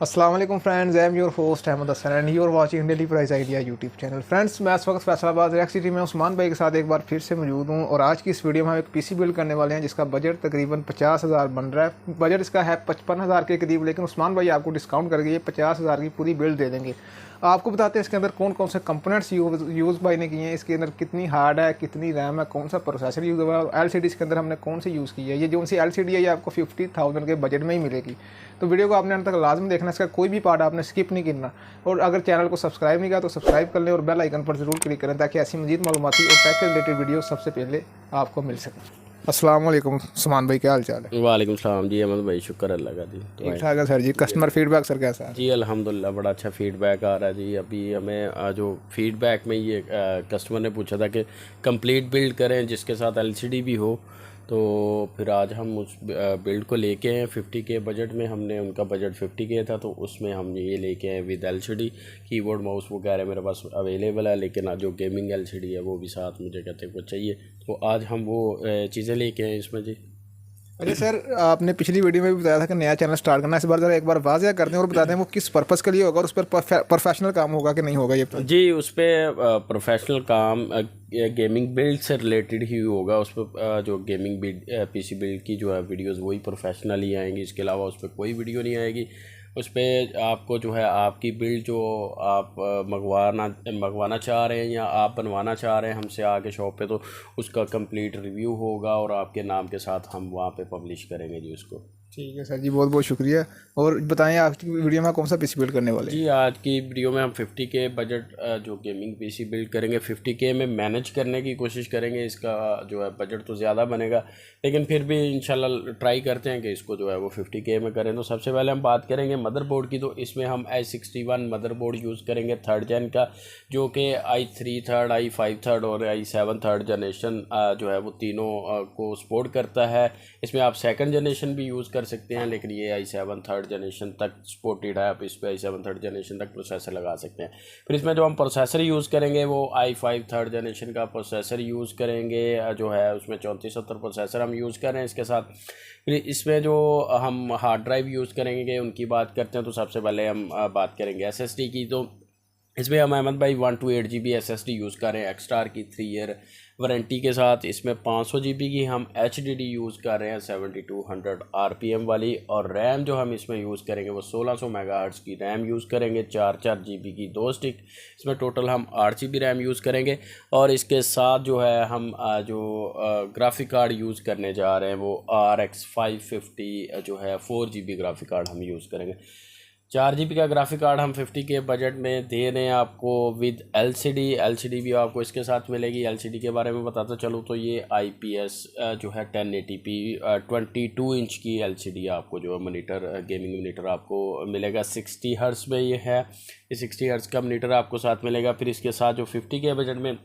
अस्सलाम वालेकुम friends, I am your host Ahmad Hasan and you are watching daily price idea YouTube channel. Friends, मैं इस वक्त फैसलाबाद रियाक सिटी में उस्मान भाई के साथ एक बार फिर से मौजूद हूँ और आज की इस वीडियो में हम एक पीसी बिल्ड करने वाले हैं जिसका बजट तकरीबन 50,000 बन रहा है। बजट इसका है 55,000 के करीब, लेकिन उस्मान भाई आपको डिस्काउंट करके ये 50,000 की पूरी बिल्ड दे देंगे। आपको बताते हैं इसके अंदर कौन कौन से कंपोनेंट्स यूज़ भाई ने किए हैं, इसके अंदर कितनी हार्ड है, कितनी रैम है, कौन सा प्रोसेसर यूज़ हुआ है और एलसीडी इसके अंदर हमने कौन सी यूज़ की है। ये जो सी एलसीडी है ये आपको 50,000 के बजट में ही मिलेगी। तो वीडियो को आपने अंत तक लाजमी देखना, इसका कोई भी पार्ट आपने स्किप नहीं करना। और अगर चैनल को सब्सक्राइब नहीं किया तो सब्सक्राइब कर लें और बेल आइकन पर जरूर क्लिक करें ताकि ऐसी मजीद मालूमाती और टेक के रिलेटेड वीडियो सबसे पहले आपको मिल सके। अस्सलाम वालेकुम सुमान भाई, क्या हाल चाल है? वालेकुम सलाम जी अहमद भाई, शुक्र अल्लाह का जी। ठीक ठाक है सर जी। कस्टमर फीडबैक सर कैसा है? जी अल्हम्दुलिल्लाह बड़ा अच्छा फीडबैक आ रहा है जी। अभी हमें जो फीडबैक में ये कस्टमर ने पूछा था कि कंप्लीट बिल्ड करें जिसके साथ एलसीडी भी हो, तो फिर आज हम उस बिल्ड को लेके हैं 50 के बजट में। हमने उनका बजट 50 के था तो उसमें हम ये लेके हैं विद एलसीडी। कीबोर्ड माउस वो कह रहे हैं मेरे पास अवेलेबल है, लेकिन जो गेमिंग एलसीडी है वो भी साथ मुझे कहते हैं वो चाहिए। तो आज हम वो चीज़ें लेके हैं इसमें जी। अरे सर, आपने पिछली वीडियो में भी बताया था कि नया चैनल स्टार्ट करना है। इस बार ज़रा एक बार वाज़िया करते हैं और बताते हैं वो किस पर्पज़ के लिए होगा और उस पर प्रोफेशनल काम होगा कि नहीं होगा ये पर। जी उस पर प्रोफेशनल काम गेमिंग बिल्ड से रिलेटेड ही होगा। उस पर जो गेमिंग पीसी बिल्ड की जो है वीडियोस वही प्रोफेशनल ही आएंगी, इसके अलावा उस पर कोई वीडियो नहीं आएगी। उस पर आपको जो है आपकी बिल्ड जो आप मंगवाना चाह रहे हैं या आप बनवाना चाह रहे हैं हमसे आके शॉप पे, तो उसका कंप्लीट रिव्यू होगा और आपके नाम के साथ हम वहाँ पे पब्लिश करेंगे जी उसको। ठीक है सर जी, बहुत बहुत शुक्रिया। और बताएं आज की वीडियो में कौन सा पीसी बिल्ड करने वाले हैं? जी आज की वीडियो में हम 50 के बजट जो गेमिंग पीसी बिल्ड करेंगे 50 के में मैनेज करने की कोशिश करेंगे। इसका जो है बजट तो ज़्यादा बनेगा, लेकिन फिर भी इंशाल्लाह ट्राई करते हैं कि इसको जो है वो 50 के में करें। तो सबसे पहले हम बात करेंगे मदरबोर्ड की। तो इसमें हम i61 मदरबोर्ड यूज़ करेंगे 3rd जेन का, जो कि i3 थर्ड, i5 थर्ड और i7 थर्ड जनरेशन जो है वो तीनों को सपोर्ट करता है। इसमें आप 2nd जनरेशन भी यूज़ कर सकते हैं, लेकिन ये i7 थर्ड जनरेशन तक सपोर्टेड है। आप इस पर i7 थर्ड जनरेशन तक प्रोसेसर लगा सकते हैं। फिर इसमें जो हम प्रोसेसर यूज़ करेंगे वो i5 थर्ड जनरेशन का प्रोसेसर यूज़ करेंगे, जो है उसमें 3470 प्रोसेसर हम यूज़ कर रहे हैं इसके साथ। फिर इसमें जो हम हार्ड ड्राइव यूज़ करेंगे उनकी बात करते हैं। तो सबसे पहले हम बात करेंगे एसएसडी की। तो इसमें हम अहमद भाई 128 GB SSD यूज़ कर रहे हैं एक्सटार की 3 ईयर वारंटी के साथ। इसमें 500 GB की हम HDD यूज़ कर रहे हैं 7200 RPM वाली, और रैम जो हम इसमें यूज़ करेंगे वो 1600 मेगाहर्ट्ज़ की रैम यूज़ करेंगे, 4 GB की 2 स्टिक। इसमें टोटल हम 8 GB रैम यूज़ करेंगे। और इसके साथ जो है हम जो ग्राफिक कार्ड यूज़ करने जा रहे हैं वो RX 550 जो है 4 GB ग्राफिक कार्ड हम यूज़ करेंगे। 4 GB का ग्राफिक कार्ड हम 50 के बजट में दे रहे हैं आपको विद एलसीडी भी आपको इसके साथ मिलेगी। एलसीडी के बारे में बताता चलूँ तो ये IPS जो है 1080p 22 इंच की एलसीडी आपको जो है मॉनिटर गेमिंग मॉनिटर आपको मिलेगा। 60 हर्ट्ज़ में ये है, ये 60 हर्ट्ज़ का मॉनिटर आपको साथ मिलेगा। फिर इसके साथ जो 50 के बजट में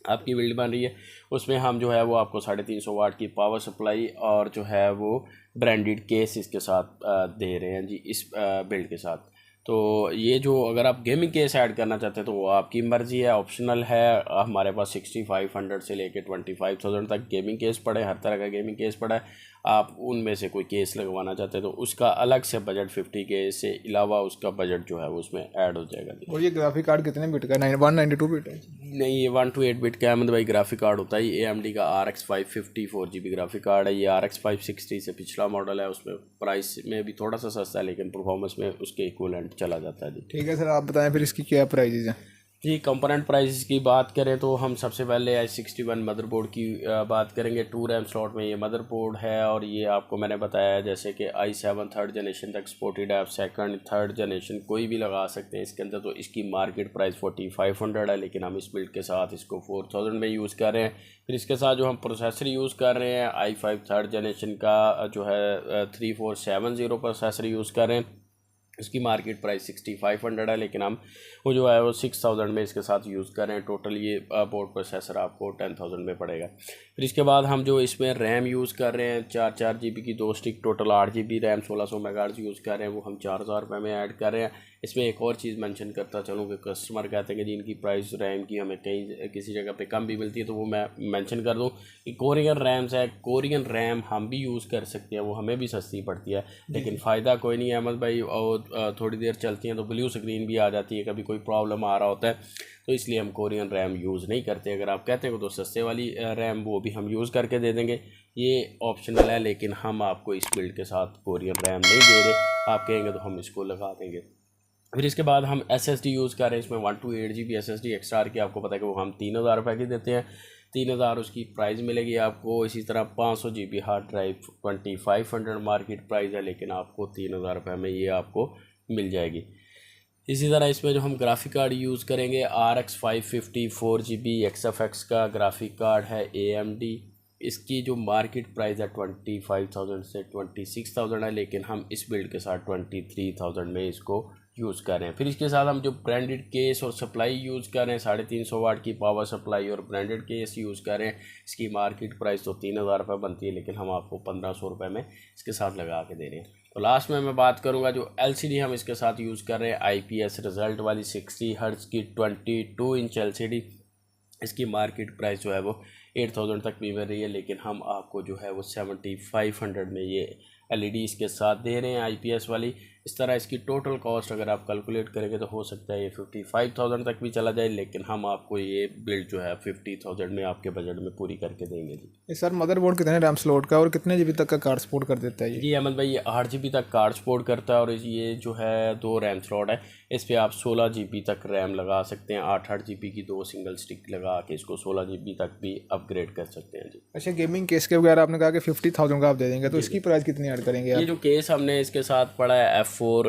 आपकी बिल्ड बन रही है उसमें हम जो है वो आपको 350 वाट की पावर सप्लाई और जो है वो ब्रांडेड केस इसके साथ दे रहे हैं जी इस बिल्ड के साथ। तो ये जो अगर आप गेमिंग केस ऐड करना चाहते हैं तो वो आपकी मर्ज़ी है, ऑप्शनल है। हमारे पास 6500 से लेके 25,000 तक गेमिंग केस पड़े, हर तरह का गेमिंग केस पड़ा है। आप उनमें से कोई केस लगवाना चाहते हैं तो उसका अलग से बजट 50 के से अलावा उसका बजट जो है वो उसमें ऐड हो जाएगा। और ये ग्राफिक कार्ड कितने बिट का है? 192 बिट है? नहीं, ये 128 बिट का अहमद भाई ग्राफिक कार्ड होता है। ये AMD का RX 550 4 GB ग्राफिक कार्ड है। ये RX 560 से पिछला मॉडल है, उसमें प्राइस में भी थोड़ा सा सस्ता है लेकिन परफॉर्मेंस में उसके इक्वलेंट चला जाता है जी। ठीक है सर, आप बताएं फिर इसकी क्या प्राइजेज हैं? जी कंपोनेंट प्राइस की बात करें तो हम सबसे पहले i61 मदरबोर्ड की बात करेंगे। 2 रैम स्लॉट में ये मदरबोर्ड है और ये आपको मैंने बताया जैसे कि i7 थर्ड जनरेशन तक सपोर्टेड है। आप 2nd थर्ड जनरेशन कोई भी लगा सकते हैं इसके अंदर। तो इसकी मार्केट प्राइस 4500 है, लेकिन हम इस बिल्ड के साथ इसको 4000 में यूज़ कर रहे हैं। फिर इसके साथ जो हम प्रोसेसर यूज़ कर रहे हैं i5 थर्ड जनरेशन का जो है 3470 प्रोसेसर यूज़ कर रहे हैं। इसकी मार्केट प्राइस 6500 है, लेकिन हम वो जो है वो 6000 में इसके साथ यूज़ कर रहे हैं। टोटल ये बोर्ड प्रोसेसर आपको 10,000 में पड़ेगा। फिर इसके बाद हम जो इसमें रैम यूज़ कर रहे हैं 4 GB की 2 stick, total 8 GB RAM 1600 megahertz use कर रहे हैं, वो हम 4000 रुपये में ऐड कर रहे हैं। इसमें एक और चीज़ मेंशन करता चलूँ कि कस्टमर कहते हैं कि जी इनकी प्राइस रैम की हमें कहीं किसी जगह पे कम भी मिलती है, तो वो मैं मेंशन कर दूँ कि कोरियन रैम्स है। कोरियन रैम हम भी यूज़ कर सकते हैं, वो हमें भी सस्ती पड़ती है, लेकिन फ़ायदा कोई नहीं है अहमद भाई। और थोड़ी देर चलती हैं तो ब्लू स्क्रीन भी आ जाती है, कभी कोई प्रॉब्लम आ रहा होता है, तो इसलिए हम कोरियन रैम यूज़ नहीं करते। अगर आप कहते हैं तो सस्ते वाली रैम वो भी हम यूज़ करके दे देंगे, ये ऑप्शनल है, लेकिन हम आपको इस बिल्ड के साथ कोरियन रैम नहीं दे रहे। आप कहेंगे तो हम इसको लगा देंगे। फिर इसके बाद हम SSD यूज़ कर रहे हैं, इसमें 128 GB SSD एक्स्ट्रा की आपको पता है कि वो हम 3,000 रुपये की देते हैं, 3,000 उसकी प्राइस मिलेगी आपको। इसी तरह 500 GB hard drive 2500 market price है, लेकिन आपको 3,000 रुपये में ये आपको मिल जाएगी। इसी तरह इसमें जो हम ग्राफिक कार्ड यूज़ करेंगे RX 550 4GB XFX का ग्राफिक कार्ड है AMD। इसकी जो मार्केट प्राइस है 25,000 से 26,000 है, लेकिन हम इस बिल्ड के साथ 23,000 में इसको यूज़ कर रहे हैं। फिर इसके साथ हम जो ब्रांडेड केस और सप्लाई यूज़ कर रहे हैं, 350 वाट की पावर सप्लाई और ब्रांडेड केस यूज़ कर रहे हैं। इसकी मार्केट प्राइस तो 3,000 रुपये बनती है, लेकिन हम आपको 1,500 रुपये में इसके साथ लगा के दे रहे हैं। तो लास्ट में मैं बात करूंगा जो LCD हम इसके साथ यूज़ कर रहे हैं, IPS रिज़ल्ट वाली 60 हर्ट्ज़ की 22 इंच LCD। इसकी मार्केट प्राइस जो है वो 8,000 तक भी मिल रही है, लेकिन हम आपको जो है वो 7,500 में ये LED इसके साथ दे रहे हैं IPS वाली। इस तरह इसकी टोटल कॉस्ट अगर आप कैलकुलेट करेंगे तो हो सकता है ये 55,000 तक भी चला जाए, लेकिन हम आपको ये बिल्ड जो है 50,000 में आपके बजट में पूरी करके देंगे जी। सर मदरबोर्ड कितने रैम स्लॉट का और कितने GB तक का कार्ड सपोर्ट कर देता है ये? जी अहमद भाई, ये 8 GB तक कार्ड सपोर्ट करता है, और ये जो है 2 रैम स्लॉट है, इस पर आप 16 GB तक रैम लगा सकते हैं। 8 GB की 2 सिंगल स्टिक लगा के इसको 16 GB तक भी अपग्रेड कर सकते हैं जी। अच्छा, गेमिंग केस के वगैरह आपने कहा कि 50,000 का आप दे देंगे, तो इसकी प्राइस कितनी ऐड करेंगे आप? ये जो केस हमने इसके साथ पड़ा है F4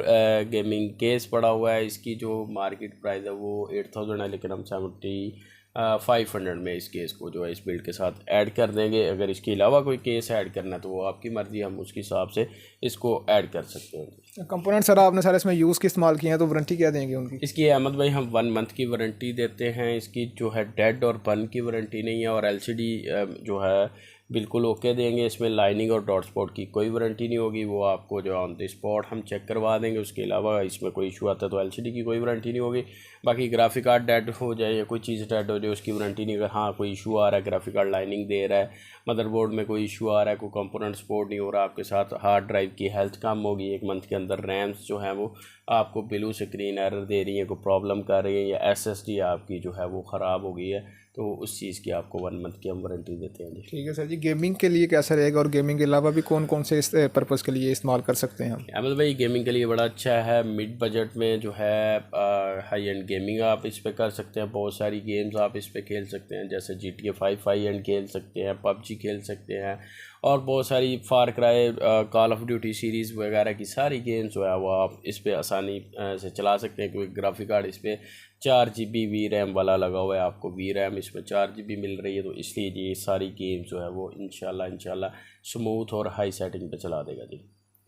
गेमिंग केस पड़ा हुआ है, इसकी जो मार्केट प्राइस है वो 8,000 है, लेकिन हम 7,500 में इस केस को जो है इस बिल्ड के साथ ऐड कर देंगे। अगर इसके अलावा कोई केस ऐड करना है तो वो आपकी मर्ज़ी, हम उसके हिसाब से इसको ऐड कर सकते हैं। कंपोनेंट सर आपने सारे इसमें यूज़ के इस्तेमाल किए हैं, तो वारंटी क्या देंगे उनकी? इसकी अहमद भाई हम 1 मंथ की वारंटी देते हैं। इसकी जो है डेड और बर्न की वारंटी नहीं है, और LCD जो है बिल्कुल ओके देंगे। इसमें लाइनिंग और डॉट स्पॉट की कोई वारंटी नहीं होगी, वो आपको जो ऑन द स्पॉट हम चेक करवा देंगे। उसके अलावा इसमें कोई इशू आता है तो LCD की कोई वारंटी नहीं होगी। बाकी ग्राफिक कार्ड डेड हो जाए या कोई चीज़ डेड हो जाए उसकी वारंटी नहीं। अगर हाँ कोई इशू आ रहा है, ग्राफिक कार्ड लाइनिंग दे रहा है, मदरबोर्ड में कोई इशू आ रहा है, कोई कंपोनेंट सपोर्ट नहीं हो रहा, आपके साथ हार्ड ड्राइव की हेल्थ कम होगी 1 मंथ के अंदर, रैम्स जो है वो आपको ब्लू स्क्रीन एरर दे रही है, कोई प्रॉब्लम कर रही है, या SSD आपकी जो है वो ख़राब हो गई है, तो उस चीज़ की आपको 1 मंथ की हम वारंटी देते हैं जी। ठीक है सर जी। गेमिंग के लिए कैसा रहेगा, और गेमिंग के अलावा भी कौन कौन से इस पर्पज़ के लिए इस्तेमाल कर सकते हैं हम? अहमद भाई, गेमिंग के लिए बड़ा अच्छा है। मिड बजट में जो है हाई एंड गेमिंग आप इस पर कर सकते हैं। बहुत सारी गेम्स आप इस पर खेल सकते हैं, जैसे GTA 5 हाई एंड खेल सकते हैं, PUBG खेल सकते हैं, और बहुत सारी Far Cry, Call of Duty series वगैरह की सारी गेम्स जो है वो आप इस पर आसानी से चला सकते हैं। क्योंकि ग्राफिक कार्ड इस पर 4 GB VRAM वाला लगा हुआ है, आपको VRAM इसमें 4 GB मिल रही है, तो इसलिए ये सारी गेम्स जो है वो इंशाल्लाह स्मूथ और हाई सेटिंग पे चला देगा जी।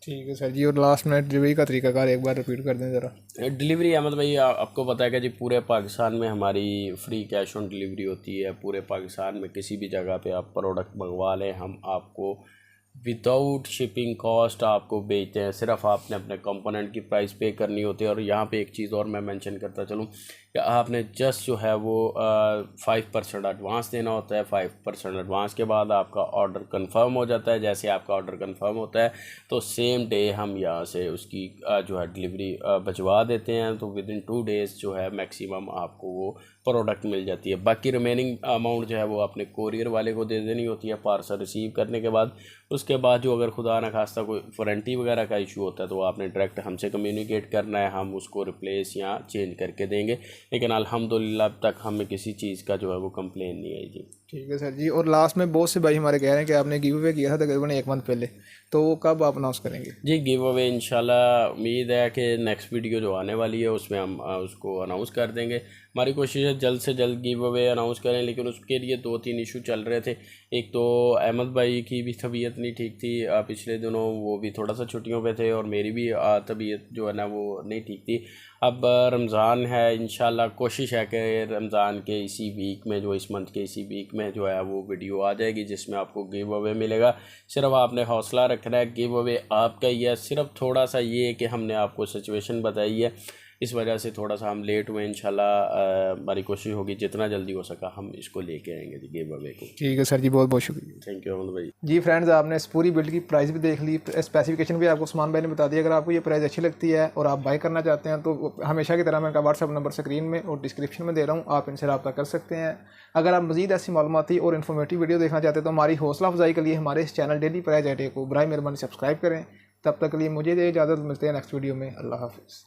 ठीक है सर जी। और लास्ट मिनट डिलीवरी का तरीकाकार एक बार रिपीट कर दें ज़रा। डिलीवरी अहमद भाई आपको पता है कि जी पूरे पाकिस्तान में हमारी फ्री कैश ऑन डिलीवरी होती है। पूरे पाकिस्तान में किसी भी जगह पे आप प्रोडक्ट मंगवा लें, हम आपको विदाउट शिपिंग कॉस्ट आपको बेचते हैं। सिर्फ आपने अपने कंपोनेंट की प्राइस पे करनी होती है। और यहाँ पे एक चीज़ और मैं मेंशन करता चलूँ कि आपने जस्ट जो है वो 5% एडवांस देना होता है। 5% एडवांस के बाद आपका ऑर्डर कंफर्म हो जाता है। जैसे आपका ऑर्डर कंफर्म होता है तो सेम डे हम यहाँ से उसकी जो है डिलीवरी भिजवा देते हैं। तो विद इन 2 डेज़ जो है मैक्सिमम आपको वो प्रोडक्ट मिल जाती है। बाकी रिमेनिंग अमाउंट जो है वो अपने कोरियर वाले को दे देनी होती है पार्सल रिसीव करने के बाद। उसके बाद जो अगर खुदा न खास्ता कोई वारंटी वगैरह का इशू होता है तो आपने डायरेक्ट हमसे कम्युनिकेट करना है, हम उसको रिप्लेस या चेंज करके देंगे। लेकिन अल्हम्दुलिल्लाह अब तक हमें किसी चीज़ का जो है वो कंप्लेन नहीं आई जी। ठीक है सर जी। और लास्ट में बहुत से भाई हमारे कह रहे हैं कि आपने गिव अवे किया था तकरीबन 1 मंथ पहले, तो वो कब आप अनाउंस करेंगे? जी गिव अवे इंशाल्लाह उम्मीद है कि नेक्स्ट वीडियो जो आने वाली है उसमें हम उसको अनाउंस कर देंगे। हमारी कोशिश है जल्द से जल्द गिव अवे अनाउंस करें, लेकिन उसके लिए 2-3 इशू चल रहे थे। एक तो अहमद भाई की भी तबीयत नहीं ठीक थी पिछले दिनों, वो भी थोड़ा सा छुट्टियों पे थे, और मेरी भी तबीयत जो है ना वो नहीं ठीक थी। अब रमज़ान है, इंशाल्लाह कोशिश है कि रमज़ान के इसी वीक में, जो इस मंथ के इसी वीक में जो है वो वीडियो आ जाएगी जिसमें आपको गिव अवे मिलेगा। सिर्फ आपने हौसला रखना है, गिव अवे आपका ही है। सिर्फ थोड़ा सा ये है कि हमने आपको सिचुएशन बताई है इस वजह से थोड़ा सा हम लेट हुए। इंशाल्लाह हमारी कोशिश होगी जितना जल्दी हो सका हम इसको लेके आएंगे जी गिव अवे को। ठीक है सर जी, बहुत बहुत शुक्रिया। थैंक यू अहमद भाई। जी फ्रेंड्स, आपने इस पूरी बिल्ड की प्राइस भी देख ली, स्पेसिफिकेशन भी आपको उस्मान भाई ने बता दी। अगर आपको ये प्राइस अच्छी लगती है और आप बाय करना चाहते हैं तो हमेशा की तरह मैं इनका व्हाट्सअप नंबर स्क्रीन में और डिस्क्रिप्शन में दे रहा हूँ, आप इनसे रब्ता कर सकते हैं। अगर आप मज़ीद ऐसी मालूमाती और इन्फॉर्मेटिव वीडियो देखना चाहते हैं तो हमारी हौसला अफजाई के लिए हमारे इस चैनल डेली प्राइस आइडिया को बराए मेहरबानी सब्सक्राइब करें। तब तक के लिए मुझे इजाज़त, मिलते हैं नेक्स्ट वीडियो में। अल्लाह हाफिज़।